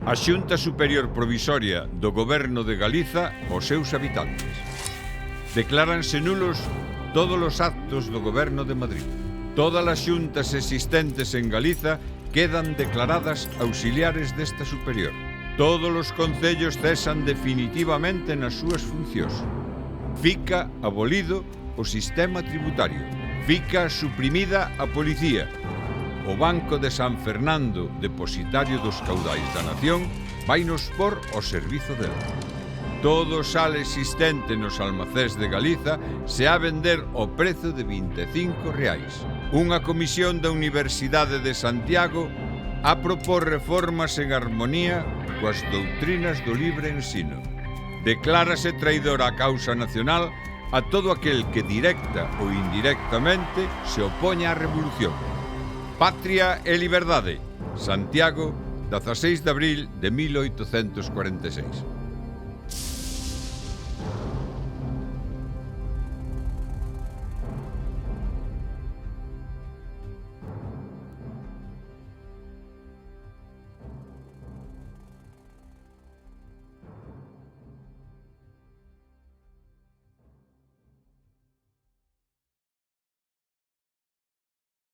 A Xunta Superior Provisoria do Goberno de Galiza aos seus habitantes. Decláranse nulos todos os actos do Goberno de Madrid. Todas as xuntas existentes en Galiza quedan declaradas auxiliares desta superior. Todos os concellos cesan definitivamente nas súas funcións. Fica abolido o sistema tributario. Fica suprimida a policía. O Banco de San Fernando, depositario dos caudais da nación, vainos por ao servizo dela. Todo o sal existente nos almacéns de Galiza se ha vender ao prezo de 25 reais. Unha comisión da Universidade de Santiago a propor reformas en armonía coas doutrinas do libre ensino. Declárase traidor á causa nacional a todo aquel que directa ou indirectamente se opoña á revolución. Patria e liberdade. Santiago, 16 de abril de 1846.